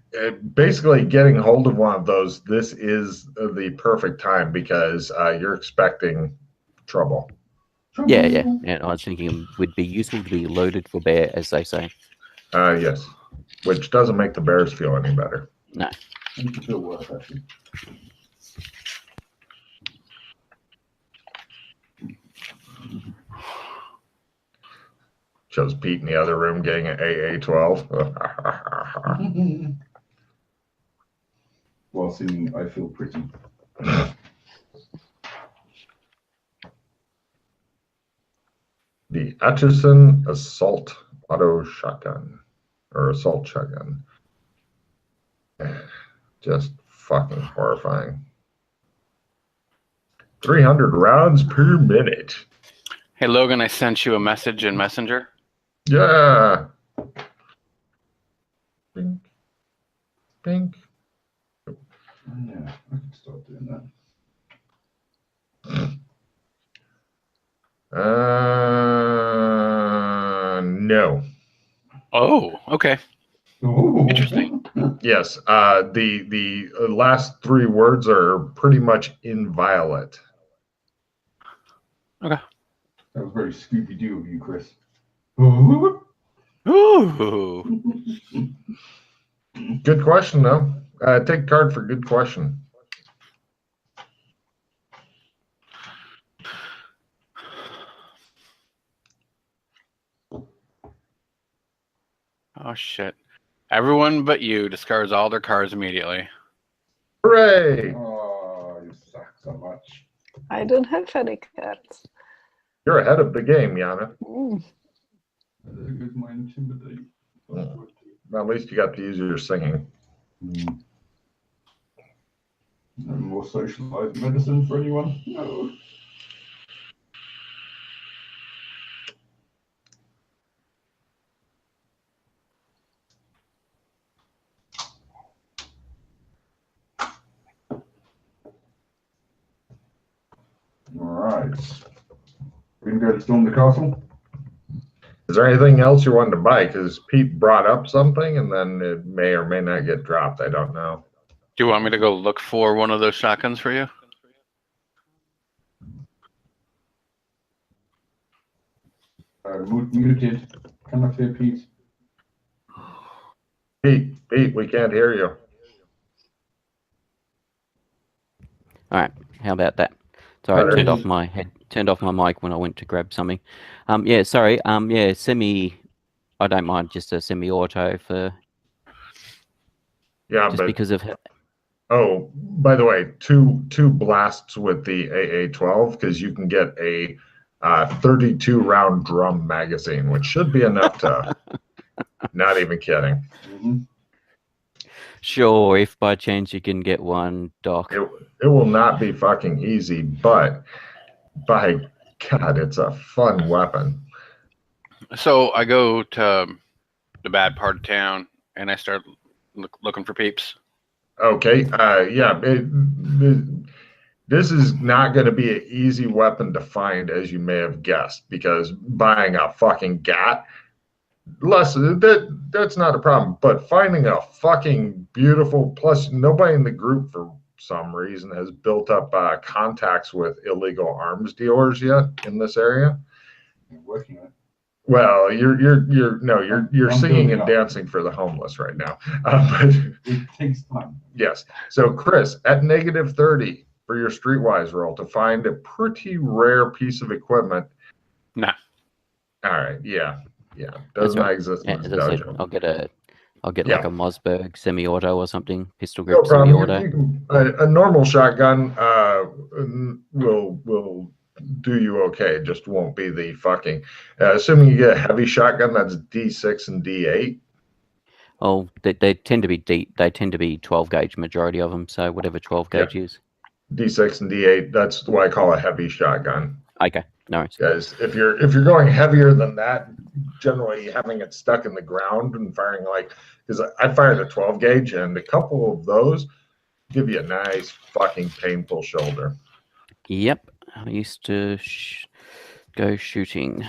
basically getting hold of one of those. This is the perfect time because you're expecting trouble. Yeah. And I was thinking it would be useful to be loaded for bear, as they say. Yes, which doesn't make the bears feel any better. No. Shows Pete in the other room getting an AA-12. While singing I Feel Pretty. The Atchison Assault Auto Shotgun, or Assault Shotgun. Just fucking horrifying. 300 rounds per minute. Hey, Logan, I sent you a message in Messenger. Yeah. Bink. Bink. Yeah, I can start doing that. No. Oh, okay. Ooh. Interesting. Yes. The last 3 words are pretty much inviolate. Okay. That was very Scooby-Doo of you, Chris. Ooh. Ooh. Good question, though. Take a card for good question. Oh shit! Everyone but you discards all their cards immediately. Hooray! Oh, you suck so much. I don't have any cards. You're ahead of the game, Yana. There goes my intimidate. Well, at least you got to use your singing. No more socialized medicine for anyone? No. Alright. We can go to storm the castle. Is there anything else you wanted to buy? Because Pete brought up something and then it may or may not get dropped. I don't know. Do you want me to go look for one of those shotguns for you? Muted. Come up here, Pete. Pete, we can't hear you. All right, how about that? Sorry, I Better. turned off my mic when I went to grab something. Yeah, sorry. Yeah, I don't mind just a semi-auto for. Yeah, just but because of. oh, by the way, two blasts with the AA-12 because you can get a 32 round drum magazine, which should be enough to. Not even kidding. Mm-hmm. Sure, if by chance you can get one, Doc. It will not be fucking easy, but by God, it's a fun weapon. So I go to the bad part of town and I start looking for peeps. Okay, yeah. This is not going to be an easy weapon to find, as you may have guessed, because buying a fucking GAT, that's not a problem. But finding a fucking beautiful, plus nobody in the group for some reason has built up contacts with illegal arms dealers yet in this area. You're working on it. Well, you're singing and up. dancing for the homeless right now. But it takes time. Yes. So, Chris, at -30 for your Streetwise roll to find a pretty rare piece of equipment. Nah. All right. Yeah. Does not exist in this dojo. I'll get like a Mossberg semi-auto or something, pistol No grip semi-auto. A normal shotgun will do you okay. It just won't be the fucking. Assuming you get a heavy shotgun, that's D6 and D8. Oh, they tend to be deep. They tend to be 12 gauge majority of them. So whatever 12 gauge is. D6 and D8. That's what I call a heavy shotgun. Okay, no worries. Because if you're going heavier than that, generally having it stuck in the ground and firing because I fired a 12 gauge and a couple of those give you a nice fucking painful shoulder. Yep, I used to go shooting.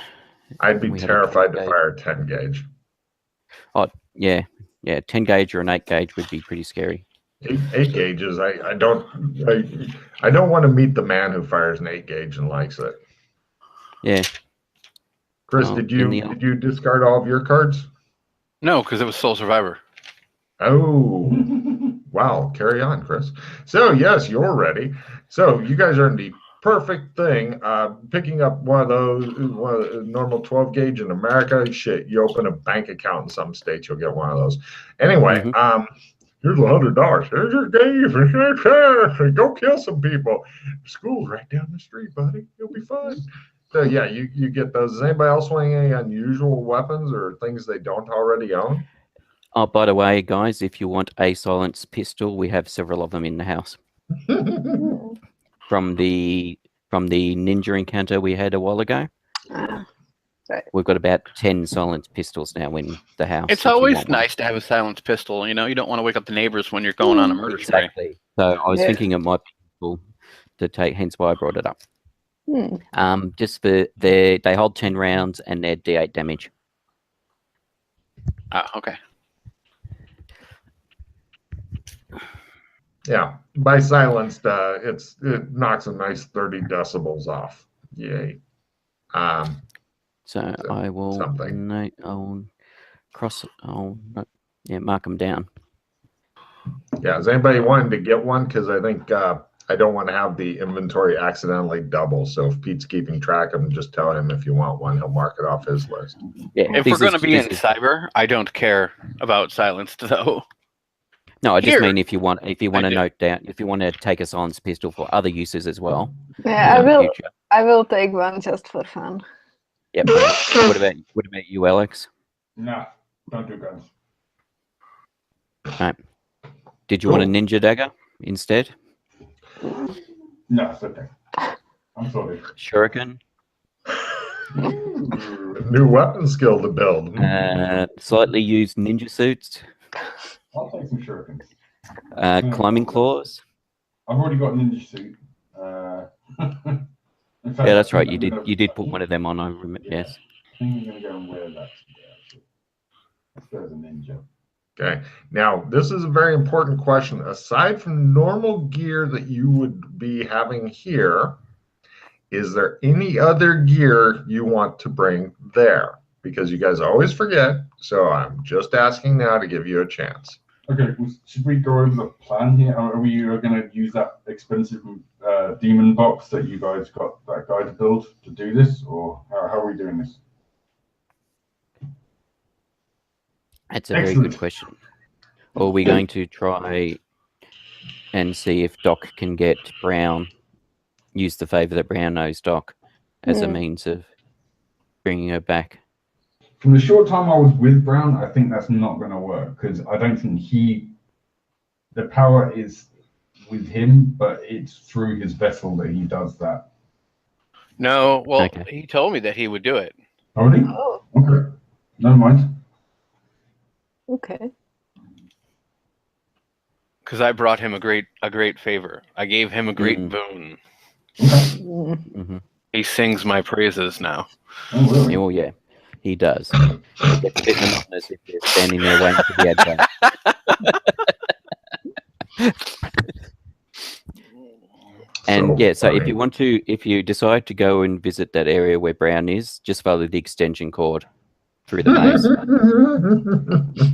I'd be terrified to fire a 10 gauge. Oh yeah, 10 gauge or an 8 gauge would be pretty scary. 8 gauges. I don't want to meet the man who fires an 8 gauge and likes it. Yeah. Chris, did you discard all of your cards? No, because it was Soul Survivor. Oh, wow. Carry on, Chris. So, yes, you're ready. So, you guys are in the perfect thing. Picking up one of the normal 12 gauge in America. Shit, you open a bank account in some states, you'll get one of those. Anyway, here's $100. Here's your game. Go kill some people. School's right down the street, buddy. You'll be fine. So yeah, you get those. Does anybody else want any unusual weapons or things they don't already own? Oh, by the way, guys, if you want a silenced pistol, we have several of them in the house. From the ninja encounter we had a while ago. Right. We've got about 10 silenced pistols now in the house. It's always nice to have a silenced pistol. You don't want to wake up the neighbors when you're going on a murder spree. Exactly. So I was thinking it might be useful to take, hence why I brought it up. Just for they hold 10 rounds and they're D8 damage. Okay. Yeah, by silenced, it knocks a nice 30 decibels off. Yay. So I will mark them down. Yeah, is anybody wanting to get one? Because I think I don't want to have the inventory accidentally double. So if Pete's keeping track of them, just tell him if you want one, he'll mark it off his list. Yeah, If we're going to be in cyber, I don't care about silenced though. No, I just Here. mean if you want to note down, if you want to take a silenced pistol for other uses as well. Yeah, in the future. I will take one just for fun. Yep. What about you, Alex? Nah, don't do guns. Right. Did you want a ninja dagger instead? No, it's okay. I'm sorry. Shuriken? New weapon skill to build. Slightly used ninja suits? I'll take some shurikens. Climbing claws? I've already got a ninja suit. In fact, Yeah, that's right. You I'm did put one of them on. I remember. Yeah. Yes. I think I'm gonna go and wear that today, actually. Let's go as a ninja. Okay. Now, this is a very important question. Aside from normal gear that you would be having here, is there any other gear you want to bring there? Because you guys always forget. So I'm just asking now to give you a chance. Okay, well, should we go over the plan here? Are we going to use that expensive demon box that you guys got that guy to build to do this, or how are we doing this? That's a very good question. Or are we going to try and see if Doc can get Brown, use the favor that Brown knows Doc as a means of bringing her back? From the short time I was with Brown, I think that's not going to work because I don't think the power is with him, but it's through his vessel that he does that. No, well, Okay. he told me that he would do it. Already? Oh, Okay. Never mind. okay. Because I brought him a great favor. I gave him a great boon. Mm-hmm. He sings my praises now. Oh, really? Oh, yeah, he does. It gets a bit monotonous if you're standing there waiting for the advert. And yeah, so if you decide to go and visit that area where Brown is, just follow the extension cord through the maze.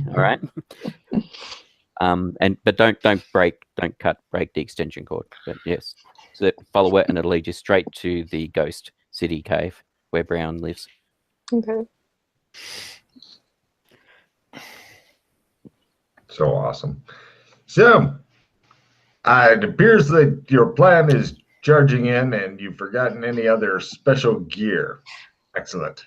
All right. But don't break the extension cord. But yes, so follow it and it'll lead you straight to the Ghost City cave where Brown lives. Okay. So awesome. So it appears that your plan is charging in and you've forgotten any other special gear. Excellent.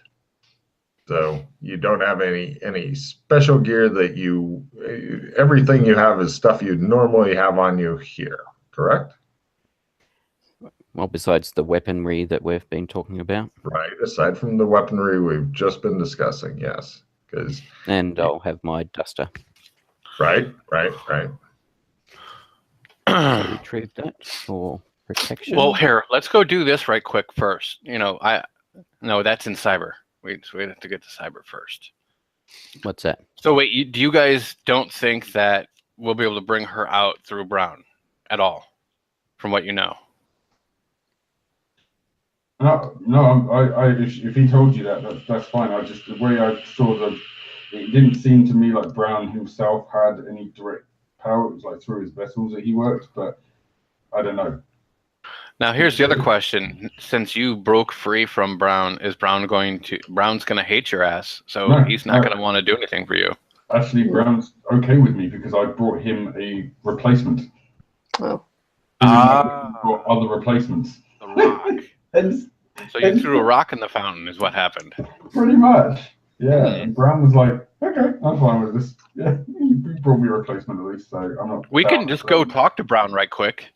So you don't have any special gear that everything you have is stuff you'd normally have on you here, correct? Well, besides the weaponry that we've been talking about. Right, aside from the weaponry we've just been discussing, yes. And I'll have my duster. Right. So retrieve that for protection. Well, here, let's go do this right quick first. No, that's in cyber. We have to get to cyber first. What's that? So wait, do you guys don't think that we'll be able to bring her out through Brown at all, from what you know? No. If he told you that's fine. The way I saw it didn't seem to me like Brown himself had any direct power. It was like through his vessels that he worked, but I don't know. Now here's the other question: since you broke free from Brown, is Brown's going to hate your ass? So No, he's not going to want to do anything for you. Actually, Brown's okay with me because I brought him a replacement. Oh. Brought other replacements. A rock. So you threw a rock in the fountain, is what happened. Pretty much. Yeah. And Brown was like, "Okay, I'm fine with this." Yeah, he brought me a replacement at least, so I'm not. We can just go talk to Brown right quick.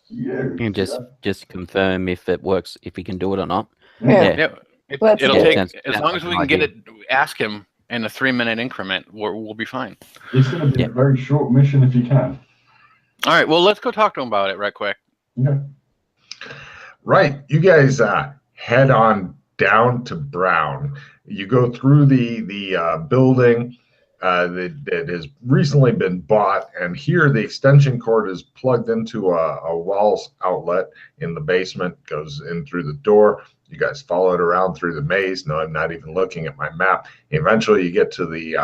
Yeah. You can just confirm if it works, if he can do it or not. Yeah. It'll take sounds as long as we can like get it. Ask him in a 3-minute increment. We'll be fine. It's going to be a very short mission if you can. All right. Well, let's go talk to him about it right quick. Yeah. Right. You guys head on down to Brown. You go through the building that has recently been bought, and here the extension cord is plugged into a walls outlet in the basement, goes in through the door. You guys follow it around through the maze. No, I'm not even looking at my map. Eventually you get to the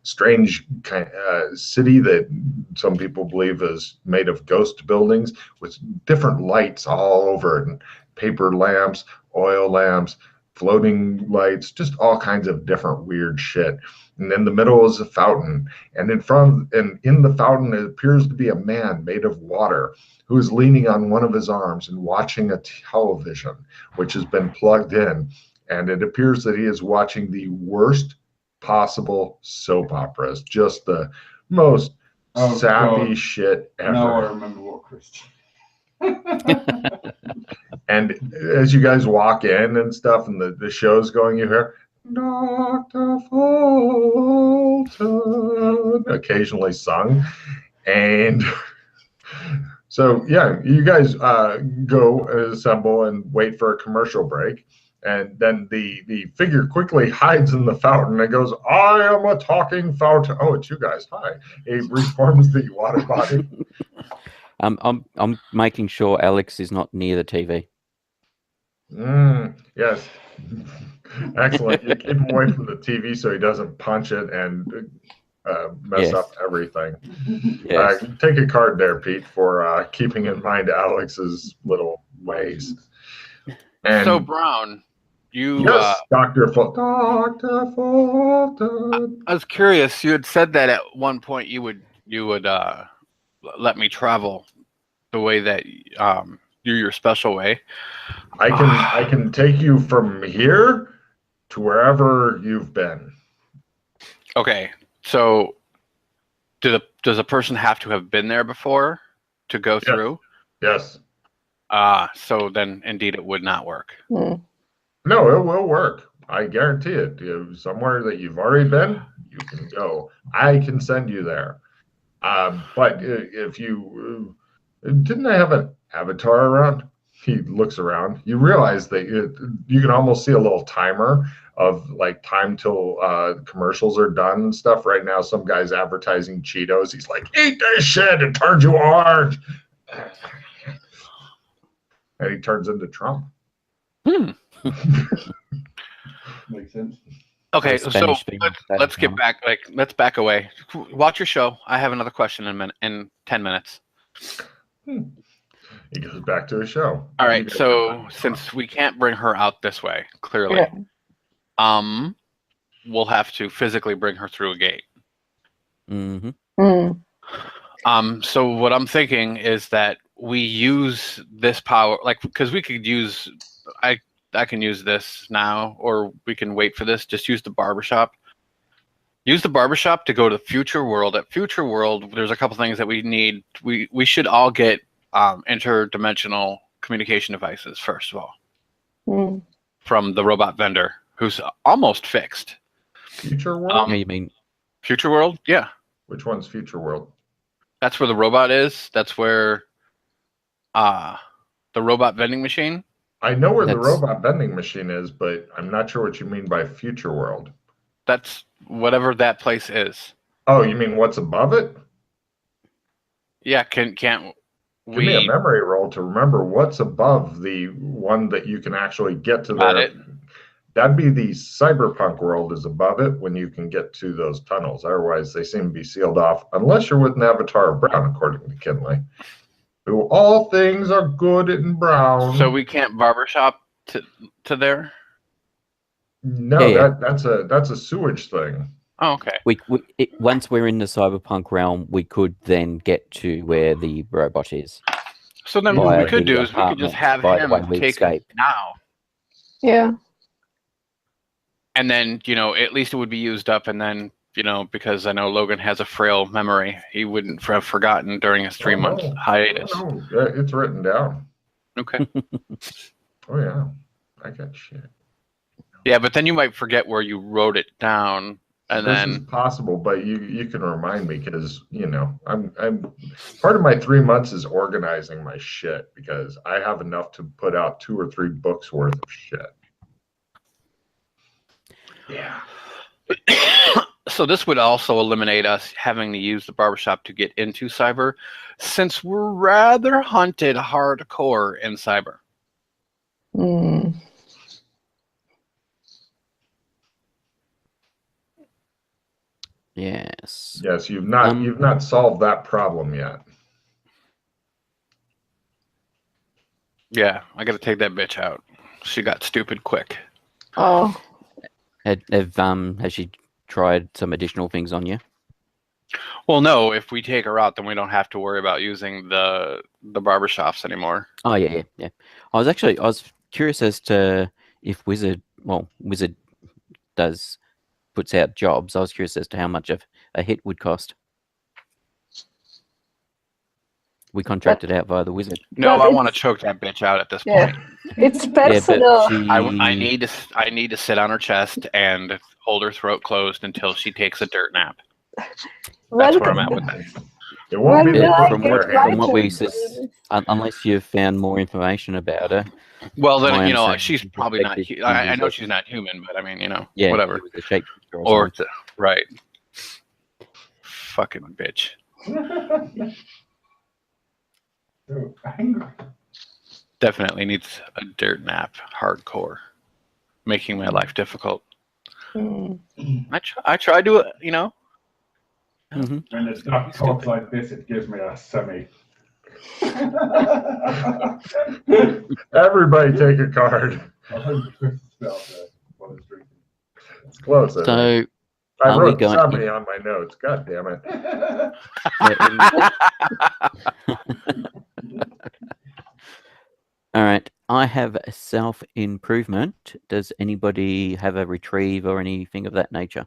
strange kind city that some people believe is made of ghost buildings with different lights all over it, and paper lamps, oil lamps, floating lights, just all kinds of different weird shit. And in the middle is a fountain, and in the fountain it appears to be a man made of water who is leaning on one of his arms and watching a television which has been plugged in, and it appears that he is watching the worst possible soap operas, just the most sappy shit ever. Now I remember what Christian. And as you guys walk in and stuff, and the show's going, you hear Dr. Fulton occasionally sung. And so, yeah, you guys go assemble and wait for a commercial break. And then the figure quickly hides in the fountain and goes, I am a talking fountain. Oh, it's you guys. Hi. He reforms the water body. I'm making sure Alex is not near the TV. Yes. Excellent. You keep him away from the TV so he doesn't punch it and mess up everything. Yes. Take a card there, Pete, for keeping in mind Alex's little ways. And so Brown, you yes, Dr. Fulton. I was curious. You had said that at one point you would let me travel the way that your special way. I can take you from here to wherever you've been. Okay, so does a person have to have been there before to go through? Yes. So then indeed it would not work. No, it will work. I guarantee it. Somewhere that you've already been, you can go. I can send you there. But if you didn't I have an avatar around? He looks around. You realize that you can almost see a little timer of like time till commercials are done and stuff. Right now, some guy's advertising Cheetos. He's like, eat this shit, it turns you orange. And he turns into Trump. Makes sense. Okay, so let's get back. Let's back away. Watch your show. I have another question in 10 minutes. He goes back to his show. All right. So since we can't bring her out this way, clearly, we'll have to physically bring her through a gate. Mm-hmm. So what I'm thinking is that we use this power, like, because we could use, I can use this now, or we can wait for this. Just use the barbershop. Use the barbershop to go to Future World. At Future World, there's a couple things that we need. We should all get interdimensional communication devices, first of all, from the robot vendor, who's almost fixed. Future World? You mean Future World? Yeah. Which one's Future World? That's where the robot is. That's where the robot vending machine. I know where the robot vending machine is, but I'm not sure what you mean by Future World. That's whatever that place is. Oh, you mean what's above it? Yeah, can't Give me a memory roll to remember what's above the one that you can actually get to there. That'd be the cyberpunk world is above it when you can get to those tunnels. Otherwise, they seem to be sealed off, unless you're with an avatar of Brown, according to Kinley. All things are good in Brown. So we can't barbershop to there? No, that's a sewage thing. Oh, okay. Once we're in the cyberpunk realm, we could then get to where the robot is. So then what we could do is we could just have him take it now. Yeah. And then, at least it would be used up, and then, because I know Logan has a frail memory, he wouldn't have forgotten during his 3-month hiatus. No, it's written down. Okay. Oh, yeah. I got shit. Yeah, but then you might forget where you wrote it down. And this then is possible, but you can remind me, because I'm part of my 3 months is organizing my shit, because I have enough to put out 2 or 3 books worth of shit. Yeah. So this would also eliminate us having to use the barbershop to get into cyber, since we're rather hunted hardcore in cyber. Yes. Yes, you've not solved that problem yet. Yeah, I got to take that bitch out. She got stupid quick. Oh, Has she tried some additional things on you? Well, no, if we take her out, then we don't have to worry about using the barbershops anymore. Oh yeah. I was curious as to if Wizard puts out jobs. I was curious as to how much of a hit would cost. We contracted out via the Wizard. No, But I want to choke that bitch out at this yeah, point. it's Yeah, personal. but I need to sit on her chest and hold her throat closed until she takes a dirt nap. That's where I'm at with that. It won't be the from footwear. what we unless you've found more information about her. Well, then, My you know, understanding she's is probably not. perspective, I she know was she's not human, but I mean, you know, Yeah, whatever. It was a shapeshifter Or something. right. Fucking bitch. So angry. Definitely needs a dirt nap, hardcore, making my life difficult. Mm. I try to, you know. Mhm. When the duck talks like this, it gives me a semi. Everybody take a card. I was hoping Chris was still out there while I was drinking. It's close. I think. So I are we wrote going? semi on my notes. God damn it. All right. I have a self-improvement. Does anybody have a retrieve or anything of that nature?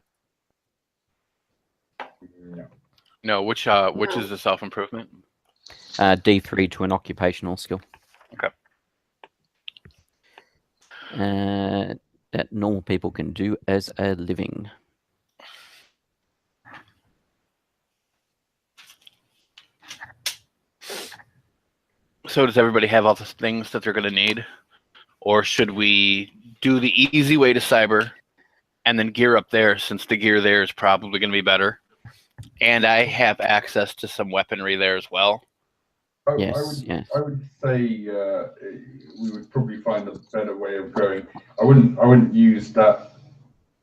No, which is the self improvement? D3 to an occupational skill. Okay. That normal people can do as a living. So does everybody have all the things that they're going to need? Or should we do the easy way to cyber and then gear up there, since the gear there is probably going to be better? And I have access to some weaponry there as well. Yes. I would say we would probably find a better way of going. I wouldn't use that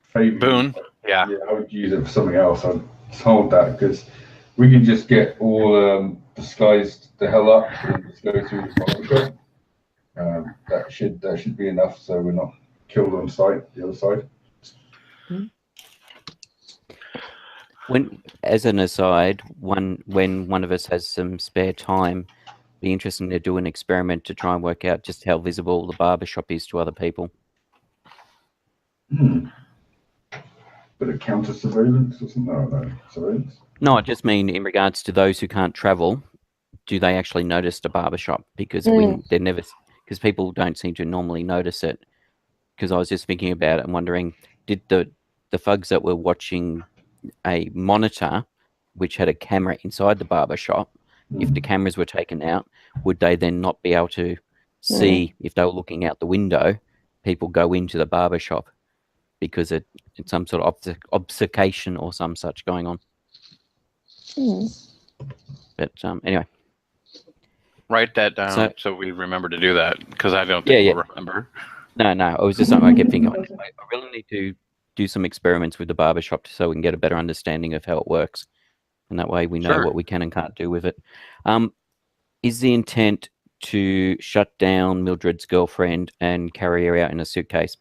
favor Boon. Yeah. I would use it for something else. I'd hold that because we can just get all disguised the hell up and just go through the barbershop. That should be enough, so we're not killed on sight. The other side. When, as an aside, when one of us has some spare time, be interesting to do an experiment to try and work out just how visible the barbershop is to other people. But it counter surveillance or something? No, surveillance. No, I just mean in regards to those who can't travel, do they actually notice the barbershop? Because because people don't seem to normally notice it. Because I was just thinking about it and wondering, did the thugs that were watching a monitor which had a camera inside the barbershop, if the cameras were taken out, would they then not be able to see, if they were looking out the window, people go into the barbershop because it's some sort of obfuscation or some such going on? But anyway. Write that down so we remember to do that, because I don't think we'll remember. No, it was just something I kept thinking. I really need to do some experiments with the barbershop so we can get a better understanding of how it works. And that way we know what we can and can't do with it. Is the intent to shut down Mildred's girlfriend and carry her out in a suitcase?